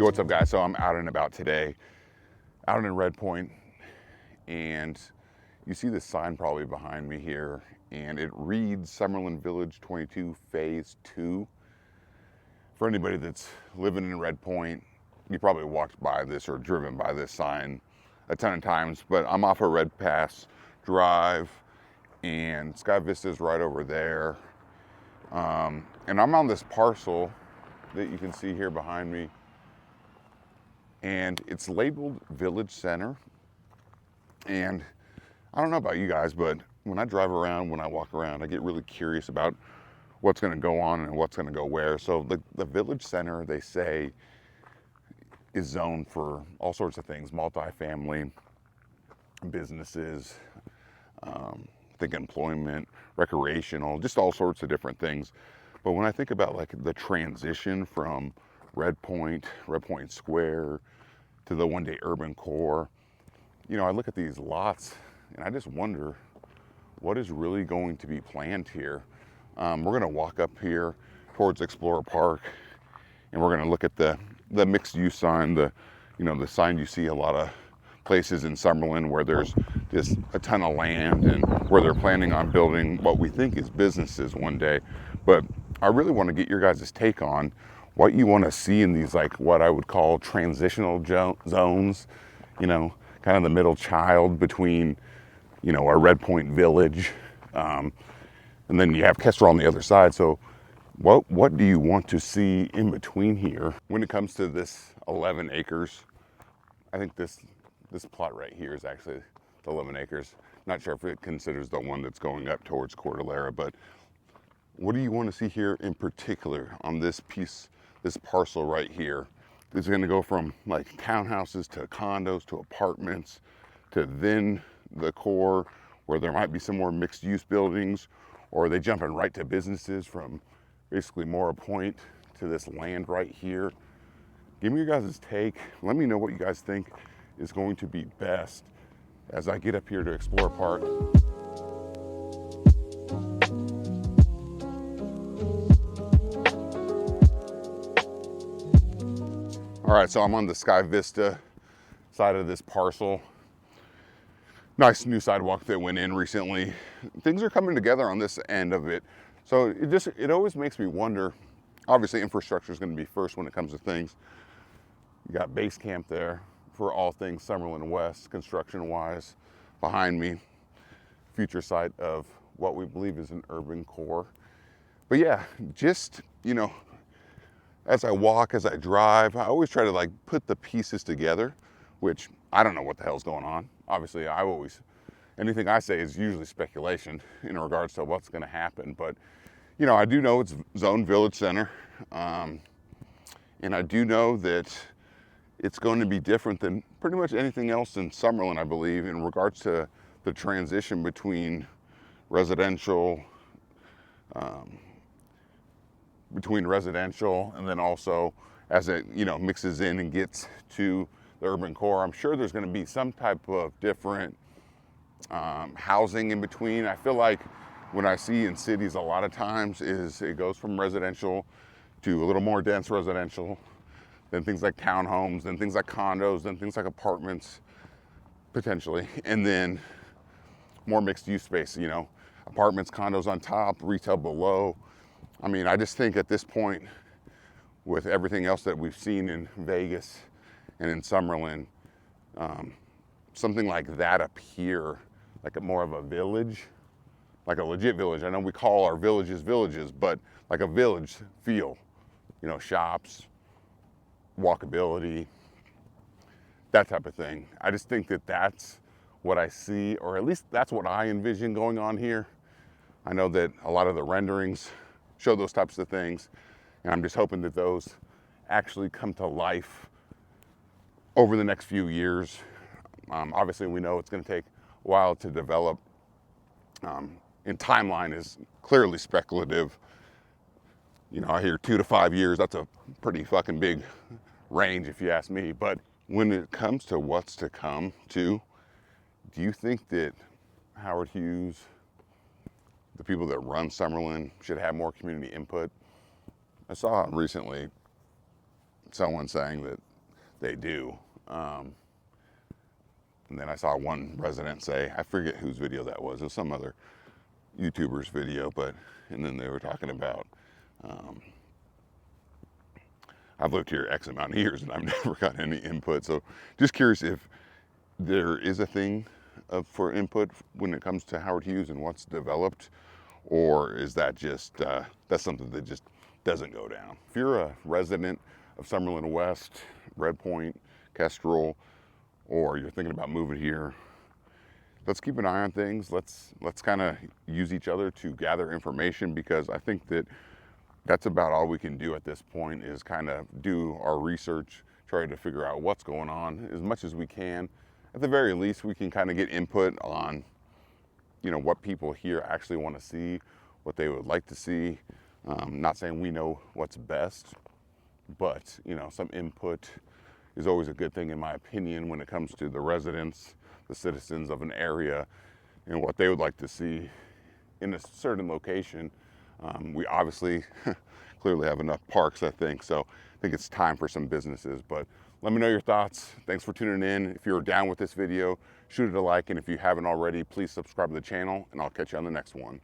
What's up, guys? So I'm out and about today, out in Red Point, and you see this sign probably behind me here, and it reads Summerlin Village 22 Phase 2. For anybody that's living in Red Point, you probably walked by this or driven by this sign a ton of times, but I'm off of Red Pass Drive, and Sky Vista is right over there. And I'm on this parcel that you can see here behind me, and it's labeled Village Center. And I don't know about you guys, but when I drive around, when I walk around, I get really curious about what's going to go on and what's going to go where. So the Village Center, they say, is zoned for all sorts of things: multifamily, businesses, I think employment, recreational, just all sorts of different things. But when I think about like the transition from Red Point Square to the one-day urban core, you know, I look at these lots and I just wonder what is really going to be planned here. We're going to walk up here towards Explorer Park, and we're going to look at the mixed-use sign, the sign you see a lot of places in Summerlin where there's just a ton of land and where they're planning on building what we think is businesses one day. But I really want to get your guys' take on what you want to see in these, like, what I would call transitional zones, you know, kind of the middle child between, you know, a Red Point village, and then you have Kestrel on the other side. So what do you want to see in between here? When it comes to this 11 acres, I think this plot right here is actually the 11 acres. Not sure if it considers the one that's going up towards Cordillera, but what do you want to see here in particular on this piece, this parcel right here? It's going to go from like townhouses to condos to apartments to then the core where there might be some more mixed use buildings, or are they jumping right to businesses from basically Mora Point to this land right here? Give me your guys' take. Let me know what you guys think is going to be best as I get up here to Explorer Park. All right, so I'm on the Sky Vista side of this parcel. Nice new sidewalk that went in recently. Things are coming together on this end of it. So it always makes me wonder. Obviously, infrastructure is going to be first when it comes to things. You got base camp there for all things Summerlin West, construction-wise. Behind me, future site of what we believe is an urban core. But yeah, just, you know, as I walk, as I drive, I always try to like put the pieces together, which I don't know what the hell's going on. Obviously, anything I say is usually speculation in regards to what's going to happen. But, you know, I do know it's zoned Village Center. And I do know that it's going to be different than pretty much anything else in Summerlin, I believe, in regards to the transition between residential, and then also as it, you know, mixes in and gets to the urban core. I'm sure there's going to be some type of different housing in between. I feel like when I see in cities a lot of times is it goes from residential to a little more dense residential, then things like townhomes, then things like condos, then things like apartments, potentially, and then more mixed use space, you know, apartments, condos on top, retail below. I mean, I just think at this point, with everything else that we've seen in Vegas and in Summerlin, something like that up here, like more of a village, like a legit village. I know we call our villages villages, but like a village feel, you know, shops, walkability, that type of thing. I just think that that's what I see, or at least that's what I envision going on here. I know that a lot of the renderings show those types of things, and I'm just hoping that those actually come to life over the next few years. Obviously, we know it's going to take a while to develop, and timeline is clearly speculative. You know, I hear 2 to 5 years. That's a pretty fucking big range, if you ask me. But when it comes to what's to come, too, do you think that Howard Hughes, the people that run Summerlin, should have more community input? I saw recently someone saying that they do. And then I saw one resident say, I forget whose video that was. It was some other YouTuber's video, and then they were talking about, I've lived here X amount of years and I've never got any input. So just curious if there is a thing for input when it comes to Howard Hughes and what's developed, or is that just, that's something that just doesn't go down. If you're a resident of Summerlin West, Red Point, Kestrel, or you're thinking about moving here, let's keep an eye on things. Let's kind of use each other to gather information, because I think that that's about all we can do at this point, is kind of do our research, try to figure out what's going on as much as we can. At the very least, we can kind of get input on, you know, what people here actually want to see, what they would like to see. Not saying we know what's best, but, you know, some input is always a good thing, in my opinion, when it comes to the residents, the citizens of an area, and what they would like to see in a certain location. We obviously clearly have enough parks, I think, so I think it's time for some businesses. But let me know your thoughts. Thanks for tuning in. If you're down with this video, shoot it a like, and if you haven't already, please subscribe to the channel, and I'll catch you on the next one.